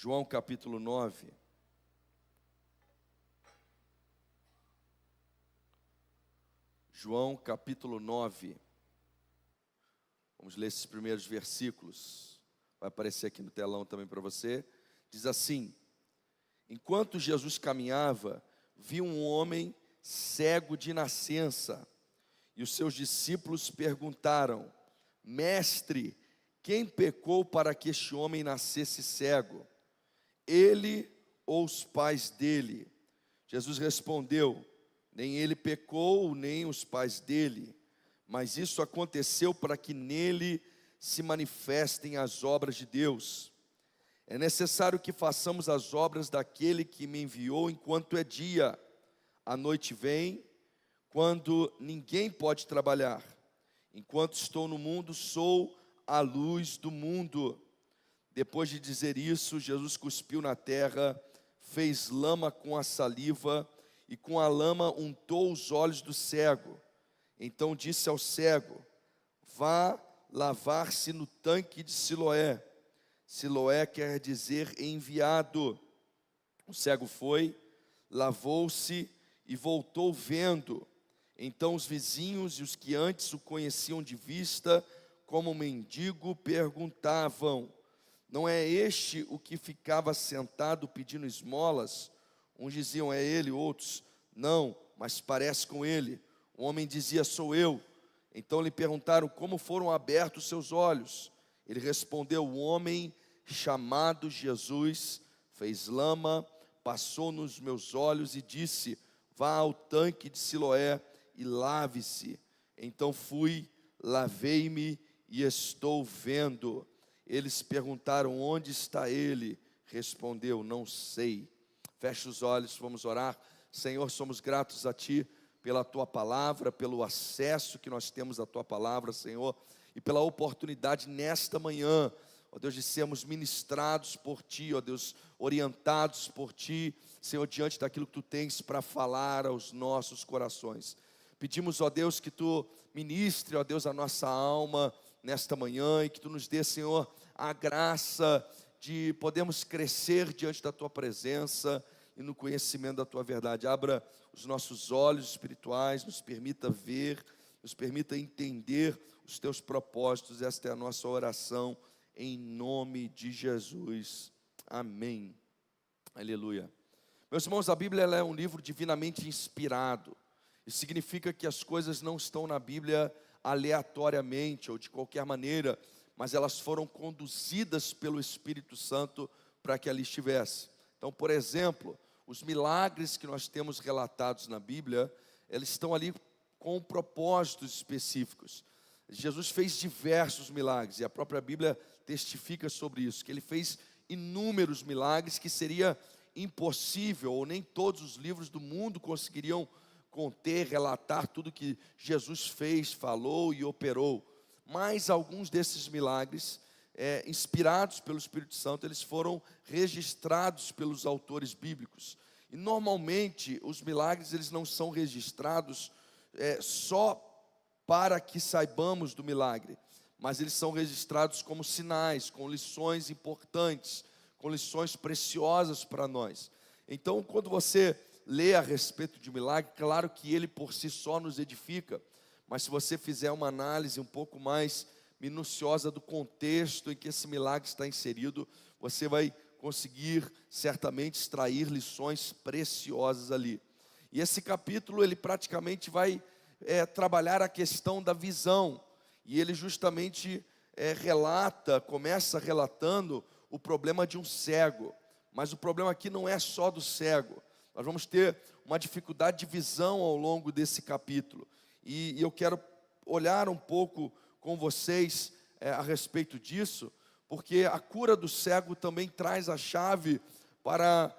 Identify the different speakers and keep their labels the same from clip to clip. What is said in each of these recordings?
Speaker 1: João capítulo 9. João capítulo 9. Vamos ler esses primeiros versículos. Vai aparecer aqui no telão também para você. Diz assim: enquanto Jesus caminhava, viu um homem cego de nascença. E os seus discípulos perguntaram: Mestre, quem pecou para que este homem nascesse cego? Ele ou os pais dele? Jesus respondeu: nem ele pecou, nem os pais dele, mas isso aconteceu para que nele se manifestem as obras de Deus. É necessário que façamos as obras daquele que me enviou enquanto é dia. A noite vem, quando ninguém pode trabalhar. Enquanto estou no mundo, sou a luz do mundo. Depois de dizer isso, Jesus cuspiu na terra, fez lama com a saliva e com a lama untou os olhos do cego. Então disse ao cego: vá lavar-se no tanque de Siloé. Siloé quer dizer enviado. O cego foi, lavou-se e voltou vendo. Então os vizinhos e os que antes o conheciam de vista, como mendigo, perguntavam: não é este o que ficava sentado pedindo esmolas? Uns diziam: é ele, outros: não, mas parece com ele. O homem dizia: sou eu. Então lhe perguntaram: como foram abertos seus olhos? Ele respondeu: o homem chamado Jesus fez lama, passou nos meus olhos e disse: vá ao tanque de Siloé e lave-se. Então fui, lavei-me e estou vendo. Eles perguntaram: onde está ele? Respondeu: não sei. Feche os olhos, vamos orar. Senhor, somos gratos a Ti pela Tua palavra, pelo acesso que nós temos à Tua palavra, Senhor, e pela oportunidade nesta manhã, ó Deus, de sermos ministrados por Ti, ó Deus, orientados por Ti, Senhor, diante daquilo que Tu tens para falar aos nossos corações. Pedimos, ó Deus, que Tu ministre, ó Deus, a nossa alma nesta manhã e que Tu nos dê, Senhor, a graça de podermos crescer diante da Tua presença e no conhecimento da Tua verdade. Abra os nossos olhos espirituais, nos permita ver, nos permita entender os Teus propósitos. Esta é a nossa oração, em nome de Jesus. Amém. Aleluia. Meus irmãos, a Bíblia ela é um livro divinamente inspirado. Isso significa que as coisas não estão na Bíblia aleatoriamente ou de qualquer maneira, mas elas foram conduzidas pelo Espírito Santo para que ali estivesse. Então, por exemplo, os milagres que nós temos relatados na Bíblia, eles estão ali com propósitos específicos. Jesus fez diversos milagres, e a própria Bíblia testifica sobre isso, que Ele fez inúmeros milagres que seria impossível, ou nem todos os livros do mundo conseguiriam conter, relatar tudo que Jesus fez, falou e operou. Mas alguns desses milagres, inspirados pelo Espírito Santo, eles foram registrados pelos autores bíblicos. E normalmente os milagres eles não são registrados só para que saibamos do milagre, mas eles são registrados como sinais, com lições importantes, com lições preciosas para nós. Então, quando você lê a respeito de milagre, claro que ele por si só nos edifica, mas se você fizer uma análise um pouco mais minuciosa do contexto em que esse milagre está inserido, você vai conseguir certamente extrair lições preciosas ali. E esse capítulo ele praticamente vai trabalhar a questão da visão, e ele justamente começa relatando o problema de um cego. Mas o problema aqui não é só do cego. Nós vamos ter uma dificuldade de visão ao longo desse capítulo. E eu quero olhar um pouco com vocês a respeito disso, porque a cura do cego também traz a chave para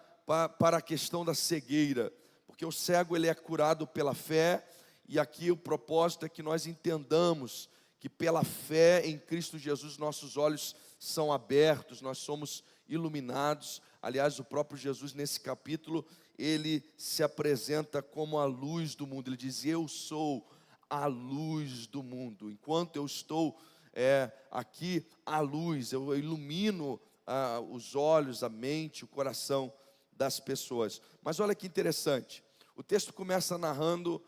Speaker 1: a questão da cegueira. Porque o cego ele é curado pela fé, e aqui o propósito é que nós entendamos que pela fé em Cristo Jesus nossos olhos são abertos, nós somos iluminados. Aliás, o próprio Jesus nesse capítulo, ele se apresenta como a luz do mundo. Ele diz: eu sou a luz do mundo. Enquanto eu estou aqui, a luz, eu ilumino os olhos, a mente, o coração das pessoas. Mas olha que interessante, o texto começa narrando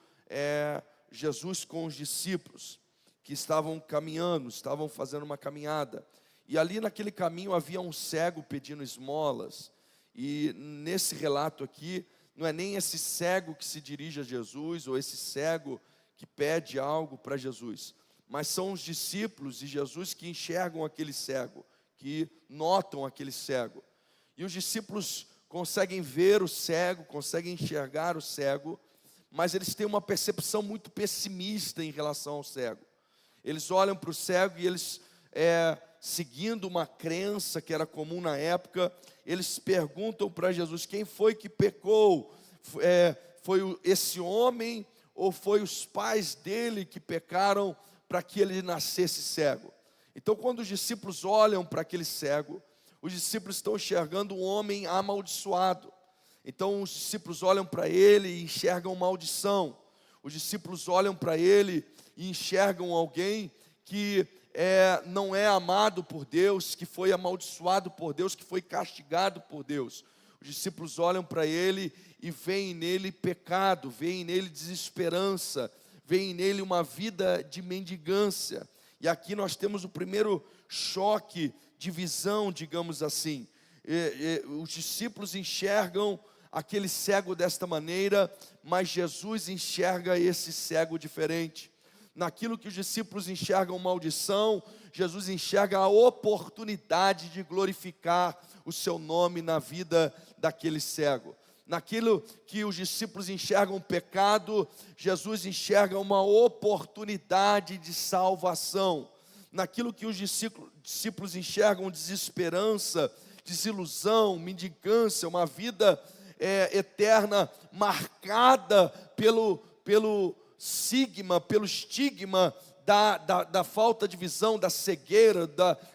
Speaker 1: Jesus com os discípulos, que estavam caminhando, estavam fazendo uma caminhada, e ali naquele caminho havia um cego pedindo esmolas, e nesse relato aqui, não é nem esse cego que se dirige a Jesus, ou esse cego que pede algo para Jesus, mas são os discípulos e Jesus que enxergam aquele cego, que notam aquele cego, e os discípulos conseguem ver o cego, conseguem enxergar o cego, mas eles têm uma percepção muito pessimista em relação ao cego. Eles olham para o cego e eles, seguindo uma crença que era comum na época, eles perguntam para Jesus: quem foi que pecou? Foi esse homem ou foi os pais dele que pecaram para que ele nascesse cego? Então, quando os discípulos olham para aquele cego, os discípulos estão enxergando um homem amaldiçoado. Então os discípulos olham para ele e enxergam maldição. Os discípulos olham para ele e enxergam alguém que não é amado por Deus, que foi amaldiçoado por Deus, que foi castigado por Deus. Os discípulos olham para ele e veem nele pecado, veem nele desesperança, veem nele uma vida de mendigância. E aqui nós temos o primeiro choque de visão, digamos assim. Os discípulos enxergam aquele cego desta maneira, mas Jesus enxerga esse cego diferente. Naquilo que os discípulos enxergam maldição, Jesus enxerga a oportunidade de glorificar o seu nome na vida daquele cego. Naquilo que os discípulos enxergam pecado, Jesus enxerga uma oportunidade de salvação. Naquilo que os discípulos enxergam desesperança, desilusão, mendicância, uma vida eterna marcada pelo estigma da falta de visão, da cegueira,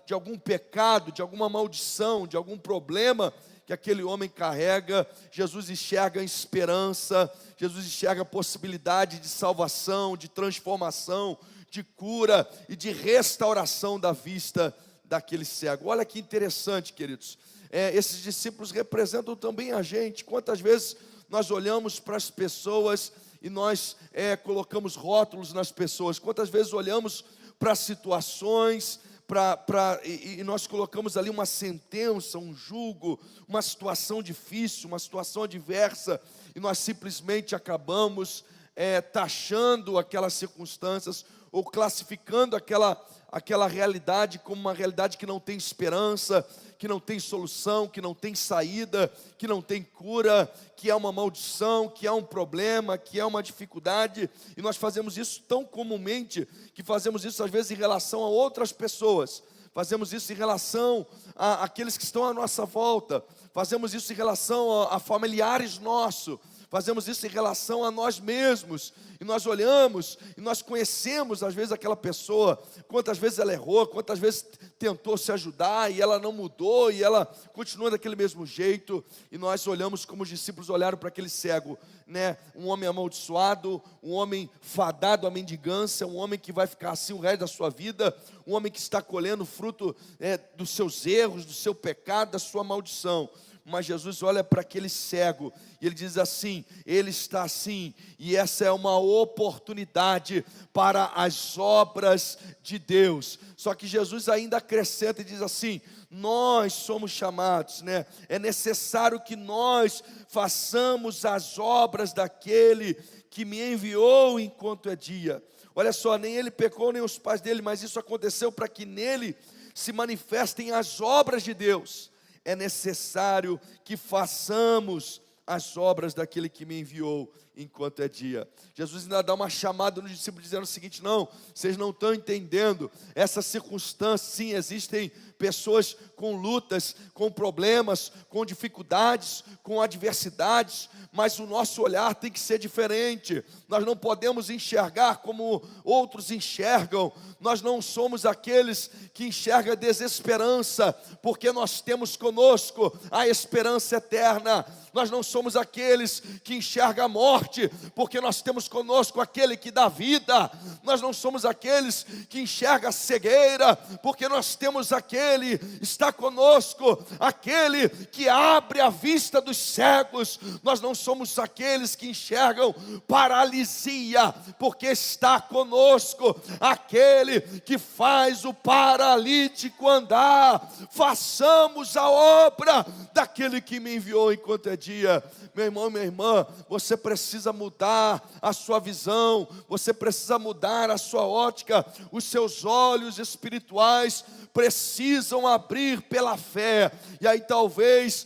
Speaker 1: de algum pecado, de alguma maldição, de algum problema que aquele homem carrega. Jesus enxerga a esperança, Jesus enxerga a possibilidade de salvação, de transformação, de cura e de restauração da vista daquele cego. Olha que interessante, queridos. Esses discípulos representam também a gente. Quantas vezes nós olhamos para as pessoas e nós colocamos rótulos nas pessoas? Quantas vezes olhamos para situações e nós colocamos ali uma sentença, um julgo, uma situação difícil, uma situação adversa, e nós simplesmente acabamos taxando aquelas circunstâncias ou classificando aquela realidade como uma realidade que não tem esperança, que não tem solução, que não tem saída, que não tem cura, que é uma maldição, que é um problema, que é uma dificuldade. E nós fazemos isso tão comumente, que fazemos isso às vezes em relação a outras pessoas, fazemos isso em relação àqueles que estão à nossa volta, fazemos isso em relação a familiares nossos, fazemos isso em relação a nós mesmos, e nós olhamos, e nós conhecemos às vezes aquela pessoa, quantas vezes ela errou, quantas vezes tentou se ajudar, e ela não mudou, e ela continua daquele mesmo jeito, e nós olhamos como os discípulos olharam para aquele cego, um homem amaldiçoado, um homem fadado à mendigância, um homem que vai ficar assim o resto da sua vida, um homem que está colhendo fruto dos seus erros, do seu pecado, da sua maldição. Mas Jesus olha para aquele cego e ele diz assim: ele está assim, e essa é uma oportunidade para as obras de Deus. Só que Jesus ainda acrescenta e diz assim: nós somos chamados, é necessário que nós façamos as obras daquele que me enviou enquanto é dia. Olha só, nem ele pecou, nem os pais dele, mas isso aconteceu para que nele se manifestem as obras de Deus. É necessário que façamos as obras daquele que me enviou enquanto é dia. Jesus ainda dá uma chamada nos discípulos dizendo o seguinte: não, vocês não estão entendendo essa circunstância. Sim, existem pessoas com lutas, com problemas, com dificuldades, com adversidades, mas o nosso olhar tem que ser diferente. Nós não podemos enxergar como outros enxergam. Nós não somos aqueles que enxergam a desesperança, porque nós temos conosco a esperança eterna. Nós não somos aqueles que enxergam a morte, morte, porque nós temos conosco aquele que dá vida. Nós não somos aqueles que enxergam a cegueira, porque nós temos aquele, está conosco, aquele que abre a vista dos cegos. Nós não somos aqueles que enxergam paralisia, porque está conosco aquele que faz o paralítico andar. Façamos a obra daquele que me enviou enquanto é dia. Meu irmão, minha irmã, você precisa mudar a sua visão, você precisa mudar a sua ótica, os seus olhos espirituais precisam abrir pela fé. E aí talvez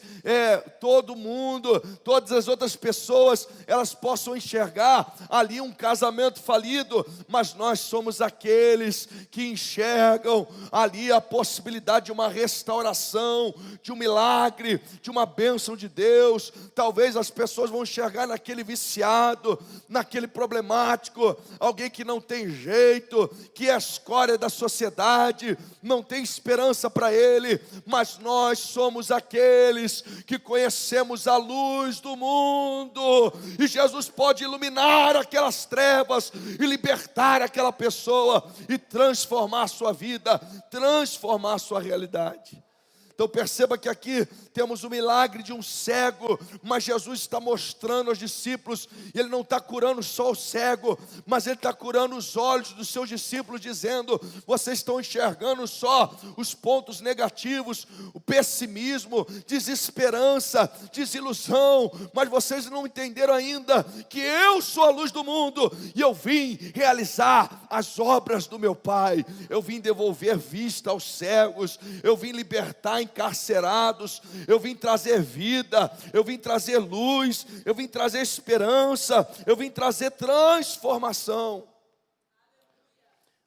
Speaker 1: todo mundo, todas as outras pessoas, elas possam enxergar ali um casamento falido, mas nós somos aqueles que enxergam ali a possibilidade de uma restauração, de um milagre, de uma bênção de Deus. Talvez as pessoas vão enxergar naquele viciado, naquele problemático, alguém que não tem jeito, que é a escória da sociedade, não tem esperança para ele, mas nós somos aqueles que conhecemos a luz do mundo, e Jesus pode iluminar aquelas trevas e libertar aquela pessoa e transformar a sua vida, transformar a sua realidade. Então perceba que aqui temos o milagre de um cego, mas Jesus está mostrando aos discípulos, e Ele não está curando só o cego, mas Ele está curando os olhos dos seus discípulos, dizendo: vocês estão enxergando só os pontos negativos, o pessimismo, desesperança, desilusão, mas vocês não entenderam ainda que eu sou a luz do mundo, e eu vim realizar as obras do meu Pai. Eu vim devolver vista aos cegos, eu vim libertar encarcerados, eu vim trazer vida, eu vim trazer luz, eu vim trazer esperança, eu vim trazer transformação.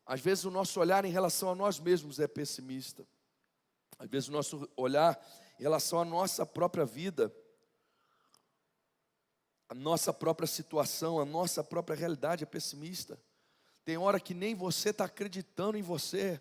Speaker 1: Às vezes o nosso olhar em relação a nós mesmos é pessimista. Às vezes o nosso olhar em relação à nossa própria vida, a nossa própria situação, a nossa própria realidade é pessimista. Tem hora que nem você está acreditando em você.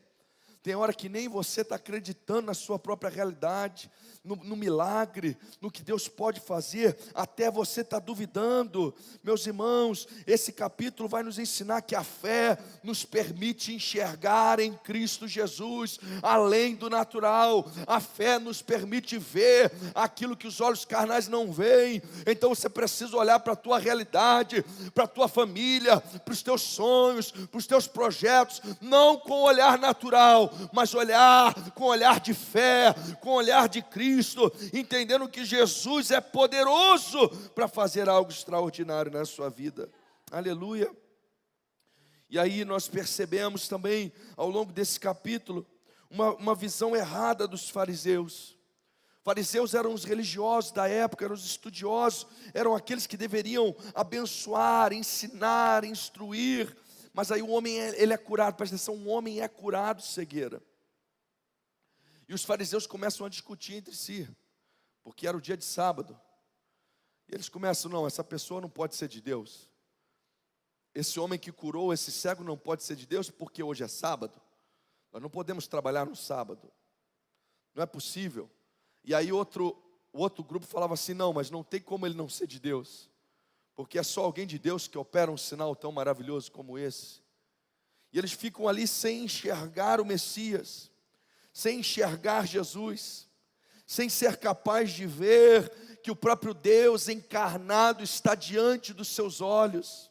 Speaker 1: Tem hora que nem você está acreditando na sua própria realidade, no milagre, no que Deus pode fazer, até você está duvidando. Meus irmãos, esse capítulo vai nos ensinar que a fé nos permite enxergar em Cristo Jesus, além do natural. A fé nos permite ver aquilo que os olhos carnais não veem. Então você precisa olhar para a tua realidade, para a tua família, para os teus sonhos, para os teus projetos, não com o olhar natural, mas olhar com olhar de fé, com olhar de Cristo, entendendo que Jesus é poderoso para fazer algo extraordinário na sua vida. Aleluia. E aí nós percebemos também, ao longo desse capítulo, uma visão errada dos fariseus. Fariseus eram os religiosos da época, eram os estudiosos, eram aqueles que deveriam abençoar, ensinar, instruir. Mas aí o homem, ele é curado, presta atenção, um homem é curado de cegueira. E os fariseus começam a discutir entre si, porque era o dia de sábado. E eles começam: não, essa pessoa não pode ser de Deus. Esse homem que curou esse cego não pode ser de Deus, porque hoje é sábado. Nós não podemos trabalhar no sábado. Não é possível. E aí o outro grupo falava assim: não, mas não tem como ele não ser de Deus, porque é só alguém de Deus que opera um sinal tão maravilhoso como esse. E eles ficam ali sem enxergar o Messias, sem enxergar Jesus, sem ser capaz de ver que o próprio Deus encarnado está diante dos seus olhos,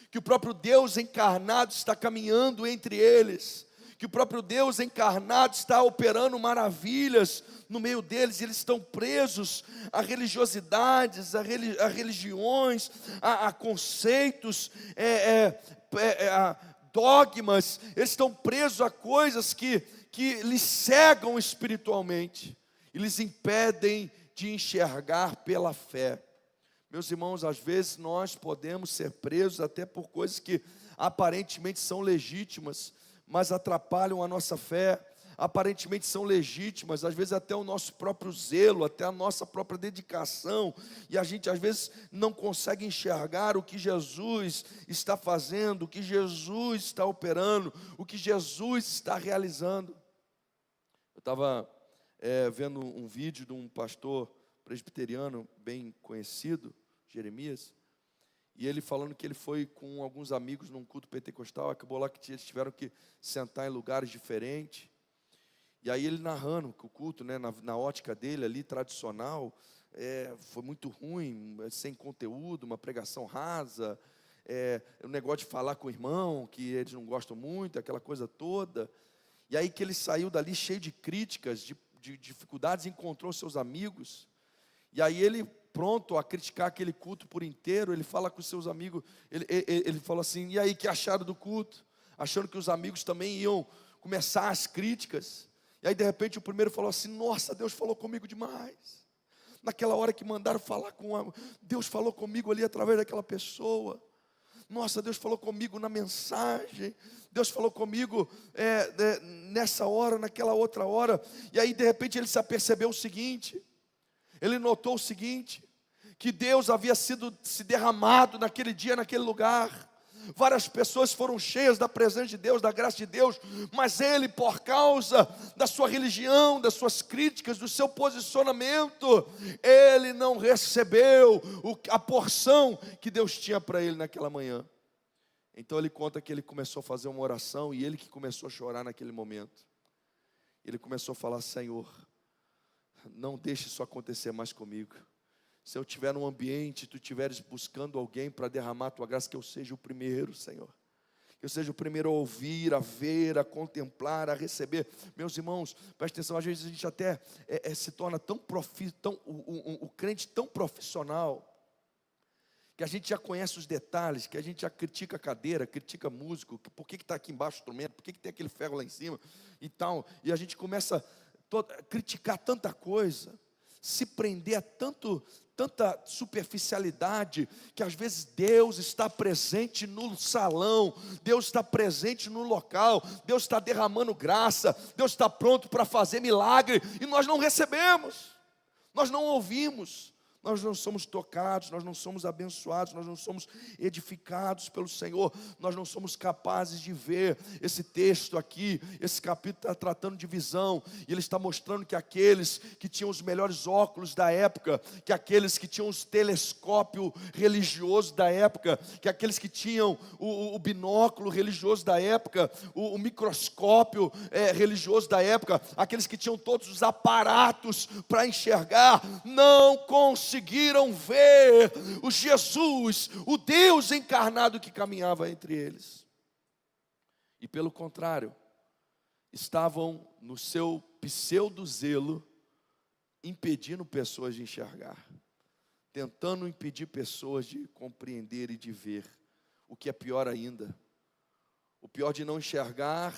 Speaker 1: que o próprio Deus encarnado está caminhando entre eles, que o próprio Deus encarnado está operando maravilhas no meio deles. E eles estão presos a religiosidades, a religiões, a conceitos, a dogmas. Eles estão presos a coisas que lhes cegam espiritualmente e lhes impedem de enxergar pela fé. Meus irmãos, às vezes nós podemos ser presos até por coisas que aparentemente são legítimas, mas atrapalham a nossa fé. Aparentemente são legítimas, às vezes até o nosso próprio zelo, até a nossa própria dedicação, e a gente às vezes não consegue enxergar o que Jesus está fazendo, o que Jesus está operando, o que Jesus está realizando. Eu estava vendo um vídeo de um pastor presbiteriano bem conhecido, Jeremias, E ele falando que ele foi com alguns amigos num culto pentecostal, acabou lá que eles tiveram que sentar em lugares diferentes. E aí ele narrando que o culto, né, na ótica dele ali, tradicional, foi muito ruim, sem conteúdo, uma pregação rasa, o negócio de falar com o irmão, que eles não gostam muito, aquela coisa toda. E aí que ele saiu dali cheio de críticas, de dificuldades, encontrou seus amigos. E aí ele, pronto a criticar aquele culto por inteiro, ele fala com os seus amigos, ele fala assim, e aí, que acharam do culto? Achando que os amigos também iam começar as críticas. E aí de repente o primeiro falou assim, nossa, Deus falou comigo demais. Naquela hora que mandaram falar Deus falou comigo ali através daquela pessoa. Nossa, Deus falou comigo na mensagem. Deus falou comigo nessa hora, naquela outra hora. E aí de repente ele se apercebeu o seguinte. Ele notou o seguinte, que Deus havia se derramado naquele dia, naquele lugar. Várias pessoas foram cheias da presença de Deus, da graça de Deus, mas ele, por causa da sua religião, das suas críticas, do seu posicionamento, ele não recebeu a porção que Deus tinha para ele naquela manhã. Então ele conta que ele começou a fazer uma oração, e ele que começou a chorar naquele momento. Ele começou a falar, Senhor, não deixe isso acontecer mais comigo. Se eu estiver num ambiente, tu estiveres buscando alguém para derramar a tua graça, que eu seja o primeiro, Senhor. Que eu seja o primeiro a ouvir, a ver, a contemplar, a receber. Meus irmãos, preste atenção, às vezes a gente até se torna o crente tão profissional, que a gente já conhece os detalhes, que a gente já critica a cadeira, critica músico, por que está aqui embaixo o instrumento, por que tem aquele ferro lá em cima e tal. E a gente começa a criticar tanta coisa, se prender a tanta superficialidade, que às vezes Deus está presente no salão, Deus está presente no local, Deus está derramando graça, Deus está pronto para fazer milagre, e nós não recebemos, nós não ouvimos, nós não somos tocados, nós não somos abençoados, nós não somos edificados pelo Senhor, nós não somos capazes de ver. Esse texto aqui, esse capítulo está tratando de visão, e ele está mostrando que aqueles que tinham os melhores óculos da época, que aqueles que tinham os telescópio religioso da época, que aqueles que tinham o binóculo religioso da época, o microscópio religioso da época, aqueles que tinham todos os aparatos para enxergar, não conseguiram ver o Jesus, o Deus encarnado que caminhava entre eles. E pelo contrário, estavam no seu pseudo-zelo, impedindo pessoas de enxergar, tentando impedir pessoas de compreender e de ver. O que é pior ainda, o pior de não enxergar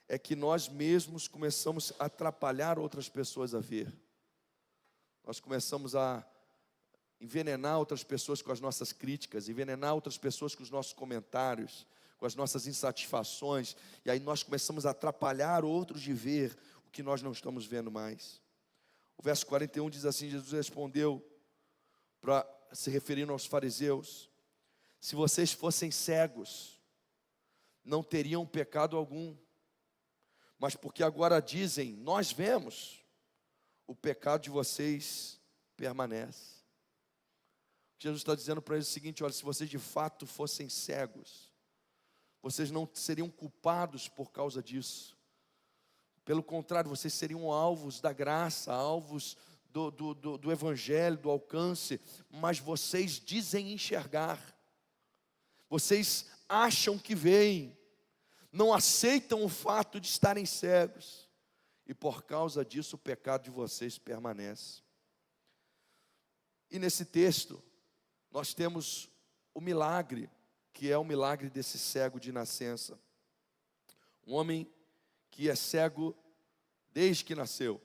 Speaker 1: é que nós mesmos começamos a atrapalhar outras pessoas a ver. Nós começamos a envenenar outras pessoas com as nossas críticas, envenenar outras pessoas com os nossos comentários, com as nossas insatisfações, e aí nós começamos a atrapalhar outros de ver o que nós não estamos vendo mais. O verso 41 diz assim, Jesus respondeu, para se referindo aos fariseus, se vocês fossem cegos, não teriam pecado algum, mas porque agora dizem, nós vemos, o pecado de vocês permanece. Jesus está dizendo para eles o seguinte, olha, se vocês de fato fossem cegos, vocês não seriam culpados por causa disso. Pelo contrário, vocês seriam alvos da graça, alvos do evangelho, do alcance, mas vocês dizem enxergar, vocês acham que veem, não aceitam o fato de estarem cegos, e por causa disso o pecado de vocês permanece. E nesse texto, nós temos o milagre, que é o milagre desse cego de nascença. Um homem que é cego desde que nasceu,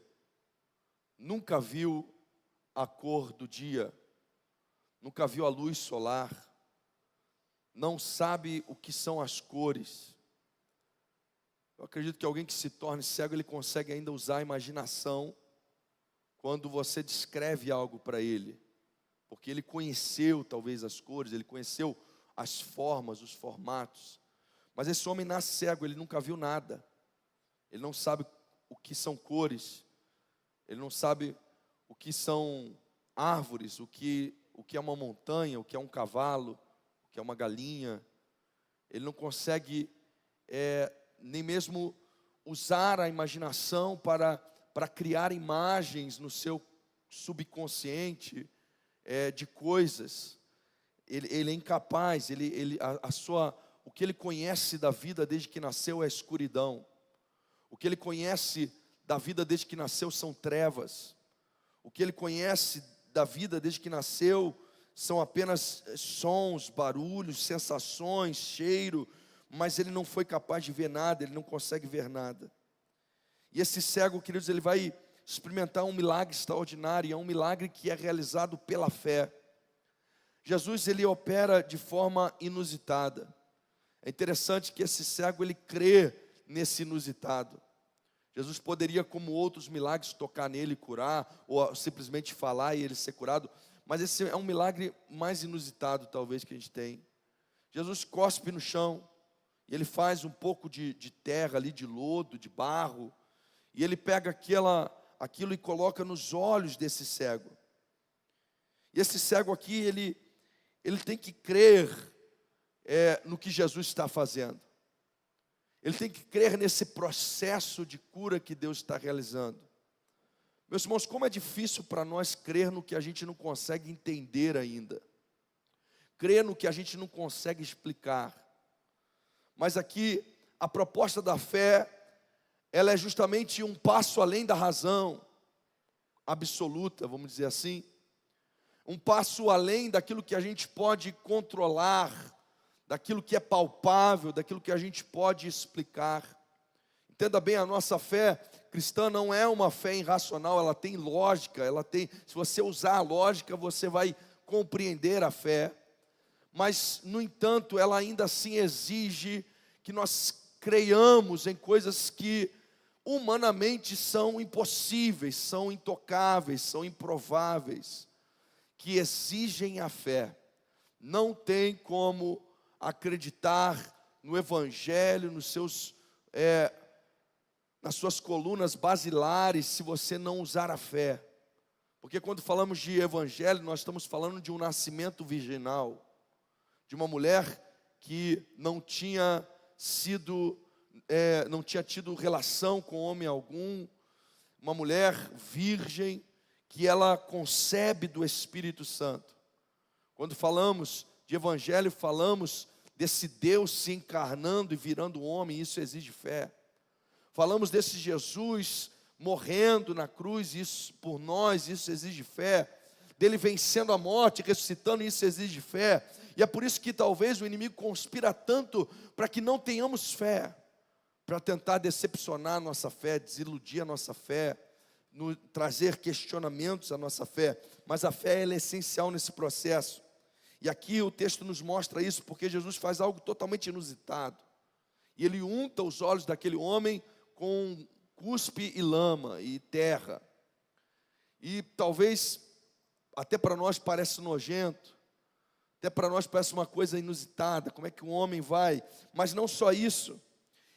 Speaker 1: nunca viu a cor do dia, nunca viu a luz solar, não sabe o que são as cores. Eu acredito que alguém que se torne cego, ele consegue ainda usar a imaginação quando você descreve algo para ele, porque ele conheceu talvez as cores, ele conheceu as formas, os formatos. Mas esse homem nasce cego, ele nunca viu nada, ele não sabe o que são cores, ele não sabe o que são árvores, o que é uma montanha, o que é um cavalo, o que é uma galinha. Ele não consegue nem mesmo usar a imaginação para criar imagens no seu subconsciente de coisas. Ele é incapaz, o que ele conhece da vida desde que nasceu é a escuridão. O que ele conhece da vida desde que nasceu são trevas. O que ele conhece da vida desde que nasceu são apenas sons, barulhos, sensações, cheiro, mas ele não foi capaz de ver nada, ele não consegue ver nada. E esse cego, queridos, ele vai experimentar um milagre extraordinário, e é um milagre que é realizado pela fé. Jesus, ele opera de forma inusitada. É interessante que esse cego, ele crê nesse inusitado. Jesus poderia, como outros milagres, tocar nele e curar, ou simplesmente falar e ele ser curado, mas esse é um milagre mais inusitado, talvez, que a gente tem. Jesus cospe no chão, e ele faz um pouco de terra ali, de lodo, de barro, e ele pega aquilo e coloca nos olhos desse cego. E esse cego aqui, ele tem que crer no que Jesus está fazendo. Ele tem que crer nesse processo de cura que Deus está realizando. Meus irmãos, como é difícil para nós crer no que a gente não consegue entender ainda. Crer no que a gente não consegue explicar. Mas aqui, a proposta da fé, ela é justamente um passo além da razão absoluta, vamos dizer assim. Um passo além daquilo que a gente pode controlar, daquilo que é palpável, daquilo que a gente pode explicar. Entenda bem, a nossa fé cristã não é uma fé irracional, ela tem lógica, se você usar a lógica, você vai compreender a fé. Mas, no entanto, ela ainda assim exige que nós creiamos em coisas que humanamente são impossíveis, são intocáveis, são improváveis, que exigem a fé. Não tem como acreditar no Evangelho, nas suas colunas basilares, se você não usar a fé. Porque quando falamos de Evangelho, nós estamos falando de um nascimento virginal, de uma mulher que não tinha tido relação com homem algum, uma mulher virgem, que ela concebe do Espírito Santo. Quando falamos de Evangelho, falamos desse Deus se encarnando e virando homem, isso exige fé. Falamos desse Jesus morrendo na cruz, isso por nós, isso exige fé. Dele vencendo a morte, ressuscitando, isso exige fé. E é por isso que talvez o inimigo conspira tanto para que não tenhamos fé, para tentar decepcionar a nossa fé, desiludir a nossa fé, trazer questionamentos à nossa fé. Mas a fé, ela é essencial nesse processo. E aqui o texto nos mostra isso, porque Jesus faz algo totalmente inusitado. E ele unta os olhos daquele homem com cuspe e lama e terra. E talvez, até para nós parece nojento, até para nós parece uma coisa inusitada, como é que um homem vai? Mas não só isso.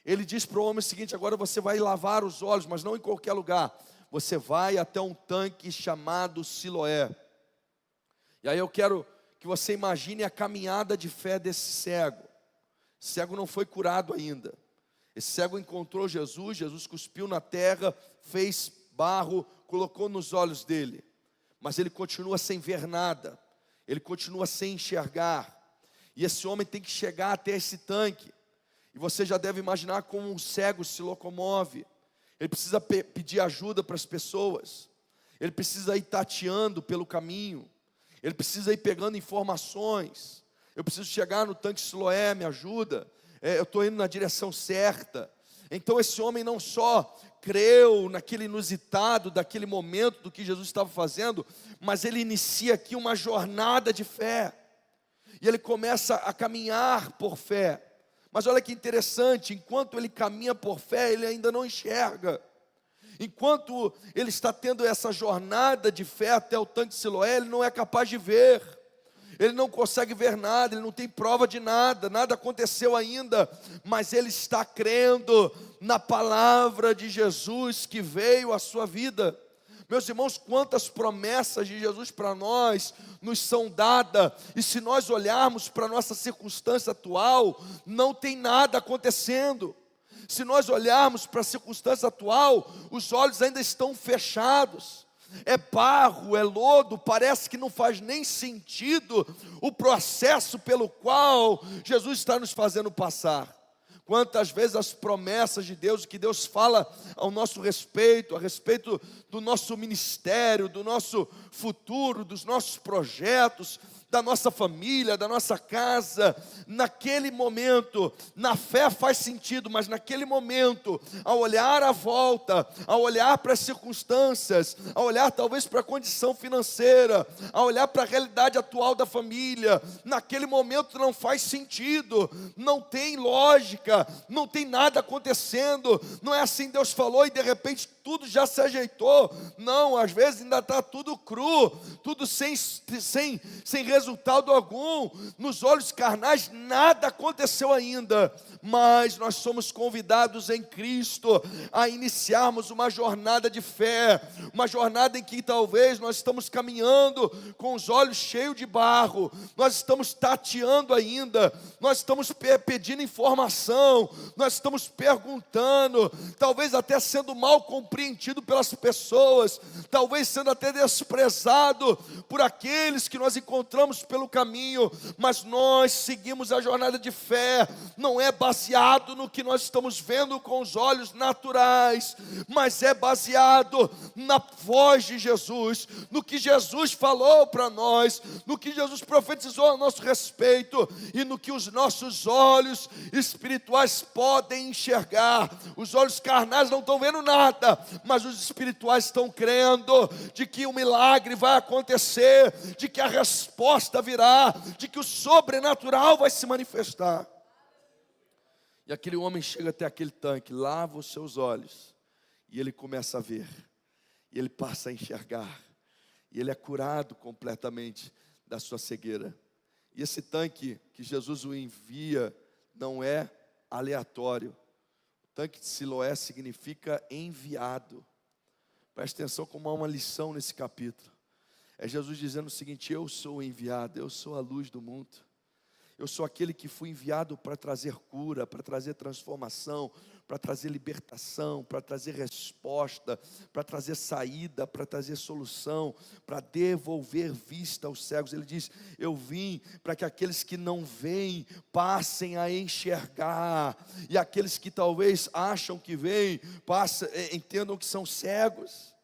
Speaker 1: Ele diz para o homem o seguinte: agora você vai lavar os olhos, mas não em qualquer lugar. Você vai até um tanque chamado Siloé. E aí eu quero que você imagine a caminhada de fé desse cego. Esse cego não foi curado ainda. Esse cego encontrou Jesus, Jesus cuspiu na terra, fez barro, colocou nos olhos dele. Mas ele continua sem ver nada, ele continua sem enxergar. E esse homem tem que chegar até esse tanque. E você já deve imaginar como um cego se locomove. Ele precisa pedir ajuda para as pessoas. Ele precisa ir tateando pelo caminho. Ele precisa ir pegando informações. Eu preciso chegar no tanque Siloé, me ajuda. Eu estou indo na direção certa. Então esse homem não só creu naquele inusitado, daquele momento do que Jesus estava fazendo, mas ele inicia aqui uma jornada de fé. E ele começa a caminhar por fé. Mas olha que interessante, enquanto ele caminha por fé, ele ainda não enxerga. Enquanto ele está tendo essa jornada de fé até o tanque de Siloé, ele não é capaz de ver. Ele não consegue ver nada, ele não tem prova de nada, nada aconteceu ainda. Mas ele está crendo na palavra de Jesus que veio à sua vida. Meus irmãos, quantas promessas de Jesus para nós nos são dadas, e se nós olharmos para a nossa circunstância atual, não tem nada acontecendo. Se nós olharmos para a circunstância atual, os olhos ainda estão fechados. É barro, é lodo, parece que não faz nem sentido o processo pelo qual Jesus está nos fazendo passar. Quantas vezes as promessas de Deus, que Deus fala ao nosso respeito, a respeito do nosso ministério, do nosso futuro, dos nossos projetos, da nossa família, da nossa casa, naquele momento, na fé faz sentido, mas naquele momento, ao olhar à volta, ao olhar para as circunstâncias, ao olhar talvez para a condição financeira, ao olhar para a realidade atual da família, naquele momento não faz sentido, não tem lógica, não tem nada acontecendo, não é assim Deus falou e de repente tudo já se ajeitou. Não, às vezes ainda está tudo cru, tudo sem resultado algum. Nos olhos carnais nada aconteceu ainda, mas nós somos convidados em Cristo a iniciarmos uma jornada de fé, uma jornada em que talvez nós estamos caminhando com os olhos cheios de barro, nós estamos tateando ainda, nós estamos pedindo informação, nós estamos perguntando, talvez até sendo mal compreendido pelas pessoas, talvez sendo até desprezado por aqueles que nós encontramos pelo caminho, mas nós seguimos a jornada de fé, não é baseado no que nós estamos vendo com os olhos naturais, mas é baseado na voz de Jesus, no que Jesus falou para nós, no que Jesus profetizou a nosso respeito e no que os nossos olhos espirituais podem enxergar. Os olhos carnais não estão vendo nada, mas os espirituais estão crendo de que o milagre vai acontecer, de que a resposta virá, de que o sobrenatural vai se manifestar. E aquele homem chega até aquele tanque, lava os seus olhos, e ele começa a ver, e ele passa a enxergar, e ele é curado completamente da sua cegueira. E esse tanque que Jesus o envia não é aleatório. O tanque de Siloé significa enviado. Preste atenção como há uma lição nesse capítulo. É Jesus dizendo o seguinte: eu sou o enviado, eu sou a luz do mundo. Eu sou aquele que fui enviado para trazer cura, para trazer transformação, para trazer libertação, para trazer resposta, para trazer saída, para trazer solução, para devolver vista aos cegos. Ele diz: eu vim para que aqueles que não veem passem a enxergar, e aqueles que talvez acham que veem, entendam que são cegos.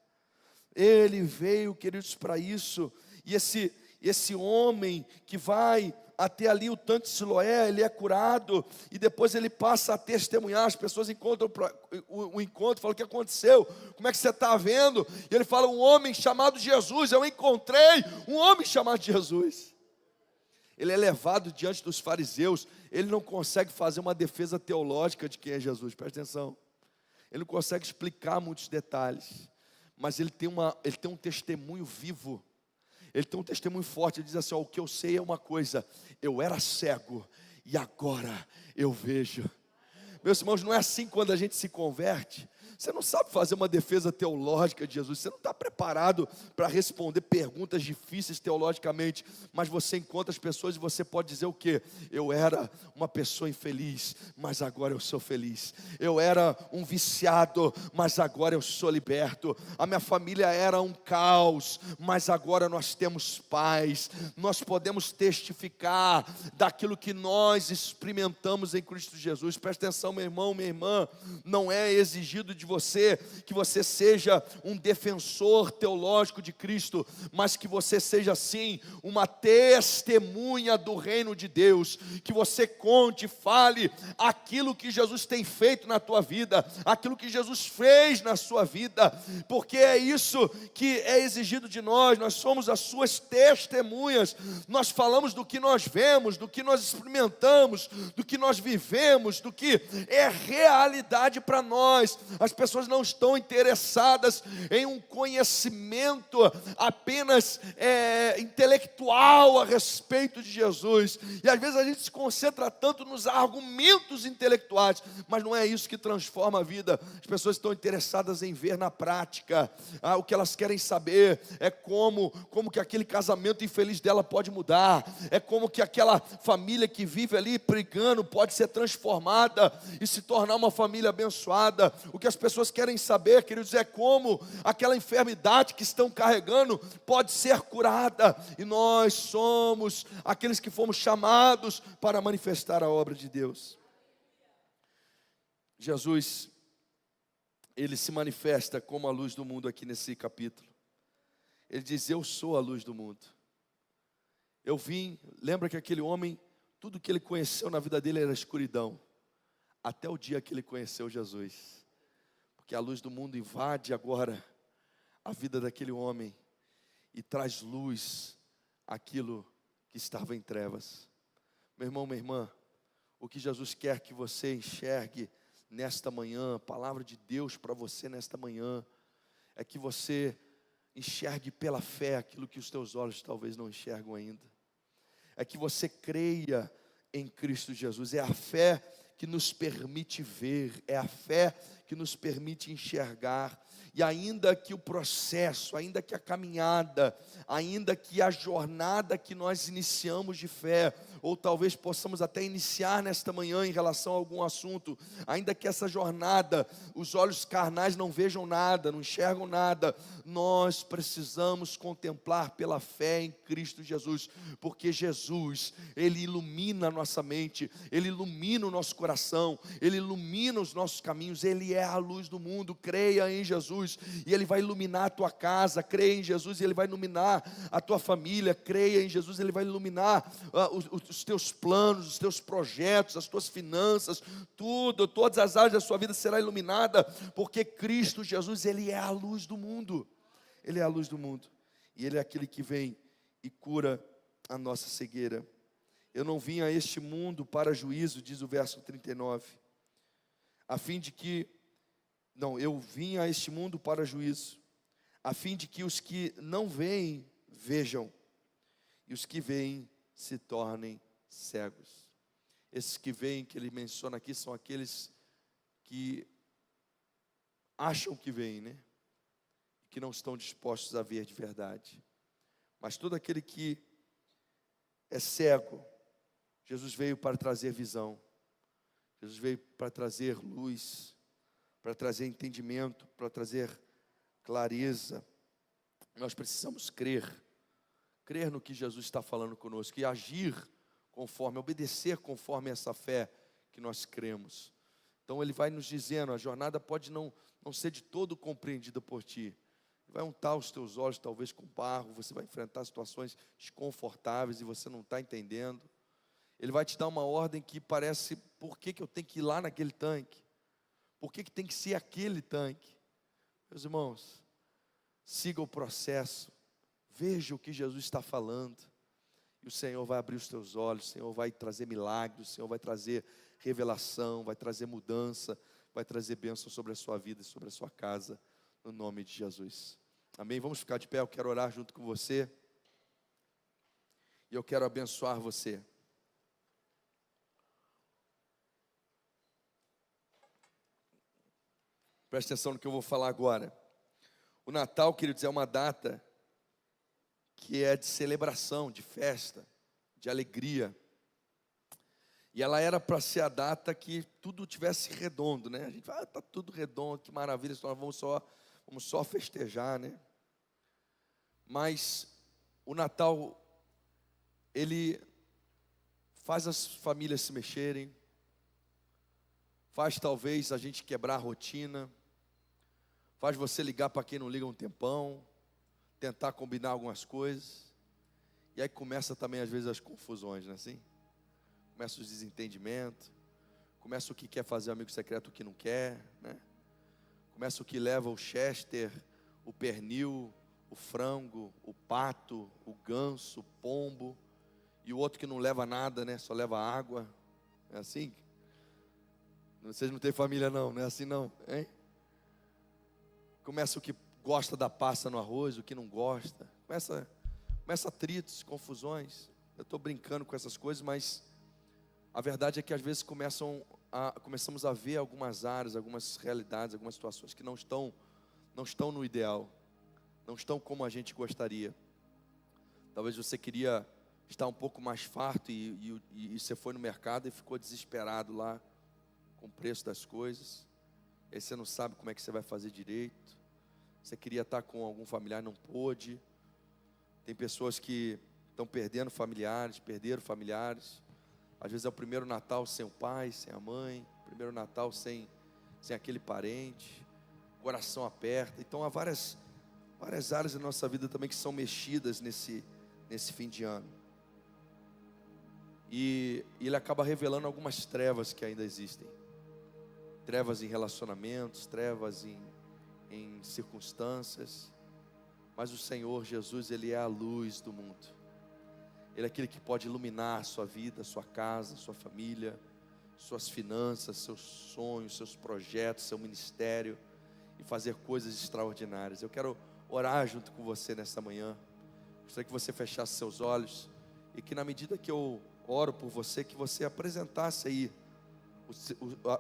Speaker 1: Ele veio, queridos, para isso. E esse homem que vai até ali o tanque de Siloé, ele é curado, e depois ele passa a testemunhar. As pessoas encontram o encontro, falam: o que aconteceu? Como é que você está vendo? E ele fala: um homem chamado Jesus, eu encontrei um homem chamado Jesus. Ele é levado diante dos fariseus, ele não consegue fazer uma defesa teológica de quem é Jesus, presta atenção. Ele não consegue explicar muitos detalhes, mas ele tem um testemunho vivo. Ele tem um testemunho forte. Ele diz assim: o que eu sei é uma coisa, eu era cego e agora eu vejo. Meus irmãos, não é assim quando a gente se converte. Você não sabe fazer uma defesa teológica de Jesus, você não está preparado para responder perguntas difíceis teologicamente, mas você encontra as pessoas e você pode dizer o quê? Eu era uma pessoa infeliz, mas agora eu sou feliz. Eu era um viciado, mas agora eu sou liberto. A minha família era um caos, mas agora nós temos paz. Nós podemos testificar daquilo que nós experimentamos em Cristo Jesus. Presta atenção, meu irmão, minha irmã, não é exigido de você que você seja um defensor teológico de Cristo, mas que você seja sim uma testemunha do reino de Deus, que você conte, fale aquilo que Jesus tem feito na tua vida, aquilo que Jesus fez na sua vida, porque é isso que é exigido de nós. Nós somos as suas testemunhas. Nós falamos do que nós vemos, do que nós experimentamos, do que nós vivemos, do que é realidade para nós. As As pessoas não estão interessadas em um conhecimento apenas intelectual a respeito de Jesus. E às vezes a gente se concentra tanto nos argumentos intelectuais, mas não é isso que transforma a vida. As pessoas estão interessadas em ver na prática. O que elas querem saber é como que aquele casamento infeliz dela pode mudar, é como que aquela família que vive ali brigando pode ser transformada e se tornar uma família abençoada. O que as pessoas querem saber, queridos, é como aquela enfermidade que estão carregando pode ser curada. E nós somos aqueles que fomos chamados para manifestar a obra de Deus. Jesus, ele se manifesta como a luz do mundo aqui nesse capítulo. Ele diz: eu sou a luz do mundo. Eu vim, lembra que aquele homem, tudo que ele conheceu na vida dele era escuridão, até o dia que ele conheceu Jesus, porque a luz do mundo invade agora a vida daquele homem e traz luz àquilo que estava em trevas. Meu irmão, minha irmã, o que Jesus quer que você enxergue nesta manhã, a palavra de Deus para você nesta manhã, é que você enxergue pela fé aquilo que os teus olhos talvez não enxergam ainda. É que você creia em Cristo Jesus. É a fé que nos permite ver, é a fé que nos permite enxergar. E ainda que o processo, ainda que a caminhada, ainda que a jornada que nós iniciamos de fé, ou talvez possamos até iniciar nesta manhã em relação a algum assunto, ainda que essa jornada, os olhos carnais não vejam nada, não enxergam nada, nós precisamos contemplar pela fé em Cristo Jesus, porque Jesus, Ele ilumina a nossa mente, Ele ilumina o nosso coração, Ele ilumina os nossos caminhos, Ele é a luz do mundo. Creia em Jesus e Ele vai iluminar a tua casa. Creia em Jesus e Ele vai iluminar a tua família. Creia em Jesus, Ele vai iluminar os teus planos, os teus projetos, as tuas finanças, tudo, todas as áreas da sua vida será iluminada, porque Cristo Jesus, Ele é a luz do mundo. Ele é a luz do mundo, e Ele é aquele que vem e cura a nossa cegueira. Eu não vim a este mundo para juízo, diz o verso 39, eu vim a este mundo para juízo, a fim de que os que não veem, vejam, e os que veem se tornem cegos. Esses que veem, que ele menciona aqui, são aqueles que acham que veem, né? Que não estão dispostos a ver de verdade. Mas todo aquele que é cego, Jesus veio para trazer visão. Jesus veio para trazer luz, para trazer entendimento, para trazer clareza. Nós precisamos crer no que Jesus está falando conosco e agir conforme, obedecer conforme essa fé que nós cremos. Então Ele vai nos dizendo, a jornada pode não ser de todo compreendida por ti. Ele vai untar os teus olhos talvez com barro, você vai enfrentar situações desconfortáveis e você não está entendendo. Ele vai te dar uma ordem que parece, por que eu tenho que ir lá naquele tanque? Por que tem que ser aquele tanque? Meus irmãos, siga o processo, veja o que Jesus está falando, e o Senhor vai abrir os teus olhos, o Senhor vai trazer milagres, o Senhor vai trazer revelação, vai trazer mudança, vai trazer bênção sobre a sua vida e sobre a sua casa, no nome de Jesus. Amém? Vamos ficar de pé, eu quero orar junto com você, e eu quero abençoar você. Preste atenção no que eu vou falar agora. O Natal, queridos, é uma data que é de celebração, de festa, de alegria. E ela era para ser a data que tudo tivesse redondo, né? A gente fala, está tudo redondo, que maravilha, nós vamos só festejar, né? Mas o Natal, ele faz as famílias se mexerem, faz talvez a gente quebrar a rotina, faz você ligar para quem não liga um tempão, tentar combinar algumas coisas, e aí começa também às vezes as confusões, não é assim? Começa os desentendimentos, começa o que quer fazer amigo secreto, o que não quer, né? Começa o que leva o chester, o pernil, o frango, o pato, o ganso, o pombo, e o outro que não leva nada, né? Só leva água, é assim? Vocês não têm família não é assim não, hein? Começa o que gosta da pasta no arroz, o que não gosta. Começa atritos, confusões. Eu estou brincando com essas coisas, mas a verdade é que às vezes começamos a ver algumas áreas, algumas realidades, algumas situações que não estão no ideal, não estão como a gente gostaria. Talvez você queria estar um pouco mais farto e você foi no mercado e ficou desesperado lá com o preço das coisas. Aí você não sabe como é que você vai fazer direito. Você queria estar com algum familiar, não pôde. Tem pessoas que estão perderam familiares. Às vezes é o primeiro Natal sem o pai, sem a mãe. Primeiro Natal sem aquele parente. O coração aperta. Então há várias áreas da nossa vida também que são mexidas nesse fim de ano. E ele acaba revelando algumas trevas que ainda existem. Trevas em relacionamentos, trevas em circunstâncias. Mas o Senhor Jesus, Ele é a luz do mundo. Ele é aquele que pode iluminar a sua vida, a sua casa, a sua família, suas finanças, seus sonhos, seus projetos, seu ministério, e fazer coisas extraordinárias. Eu quero orar junto com você nessa manhã. Gostaria que você fechasse seus olhos e que na medida que eu oro por você, que você apresentasse aí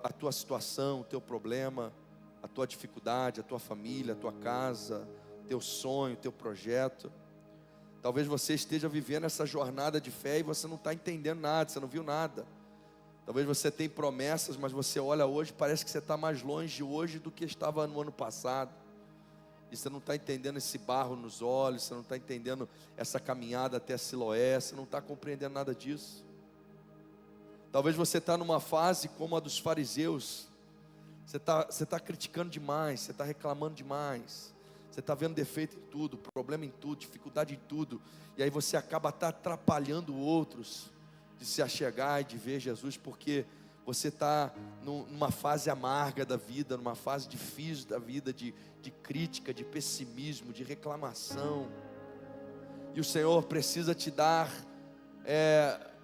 Speaker 1: a tua situação, o teu problema, a tua dificuldade, a tua família, a tua casa, teu sonho, teu projeto. Talvez você esteja vivendo essa jornada de fé e você não está entendendo nada, você não viu nada. Talvez você tenha promessas, mas você olha hoje, parece que você está mais longe hoje do que estava no ano passado. E você não está entendendo esse barro nos olhos, você não está entendendo essa caminhada até Siloé, você não está compreendendo nada disso. Talvez você está numa fase como a dos fariseus. Você está criticando demais, você está reclamando demais. Você está vendo defeito em tudo, problema em tudo, dificuldade em tudo. E aí você acaba atrapalhando outros de se achegar e de ver Jesus, porque você está numa fase amarga da vida, numa fase difícil da vida, de crítica, de pessimismo, de reclamação. E o Senhor precisa te dar,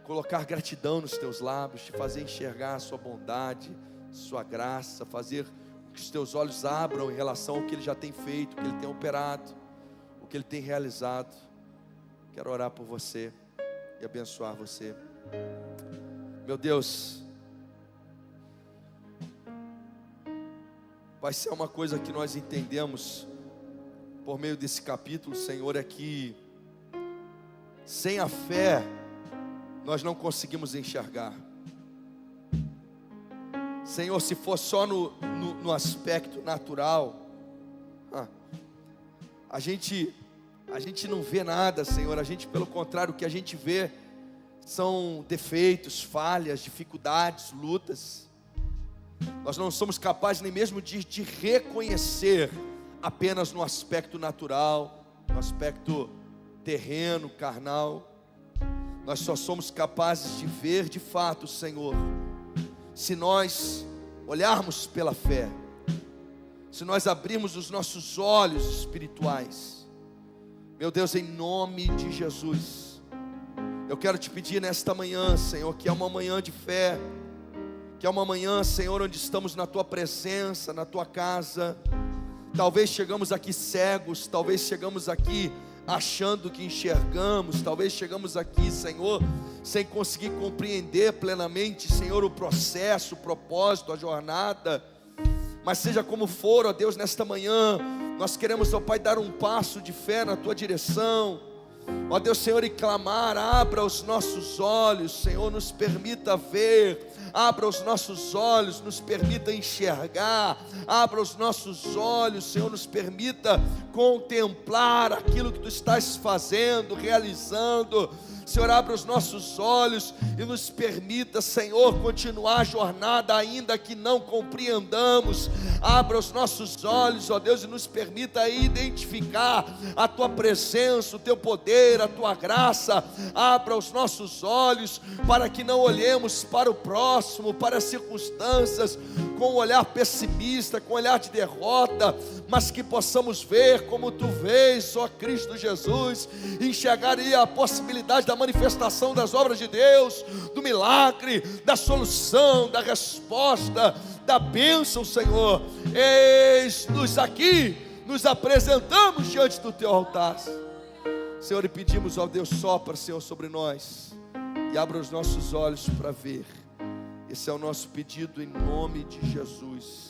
Speaker 1: colocar gratidão nos teus lábios, te fazer enxergar a sua bondade, sua graça, fazer com que os teus olhos abram em relação ao que Ele já tem feito, o que Ele tem operado, o que Ele tem realizado. Quero orar por você e abençoar você. Meu Deus, vai ser uma coisa que nós entendemos por meio desse capítulo, Senhor, é que sem a fé nós não conseguimos enxergar. Senhor, se for só no aspecto natural, a gente não vê nada, Senhor. A gente, pelo contrário, o que a gente vê são defeitos, falhas, dificuldades, lutas. Nós não somos capazes nem mesmo de reconhecer apenas no aspecto natural, no aspecto terreno, carnal. Nós só somos capazes de ver de fato, Senhor, se nós olharmos pela fé, se nós abrirmos os nossos olhos espirituais. Meu Deus, em nome de Jesus, eu quero te pedir nesta manhã, Senhor, que é uma manhã de fé, que é uma manhã, Senhor, onde estamos na Tua presença, na Tua casa. Talvez chegamos aqui cegos, talvez chegamos aqui achando que enxergamos, talvez chegamos aqui, Senhor, sem conseguir compreender plenamente, Senhor, o processo, o propósito, a jornada. Mas seja como for, ó Deus, nesta manhã, nós queremos, ó Pai, dar um passo de fé na Tua direção. Ó Deus, Senhor, e clamar, abra os nossos olhos, Senhor, nos permita ver, abra os nossos olhos, nos permita enxergar, abra os nossos olhos, Senhor, nos permita contemplar aquilo que Tu estás fazendo, realizando. Senhor, abra os nossos olhos e nos permita, Senhor, continuar a jornada ainda que não compreendamos. Abra os nossos olhos, ó Deus, e nos permita identificar a Tua presença, o Teu poder, a Tua graça. Abra os nossos olhos para que não olhemos para o próximo, para as circunstâncias com um olhar pessimista, com um olhar de derrota, mas que possamos ver como Tu vês, ó Cristo Jesus, enxergar aí a possibilidade da manifestação das obras de Deus, do milagre, da solução, da resposta, da bênção, Senhor. Eis-nos aqui, nos apresentamos diante do teu altar, Senhor, e pedimos, ó Deus, sopra, Senhor, sobre nós, e abra os nossos olhos para ver. Esse é o nosso pedido em nome de Jesus.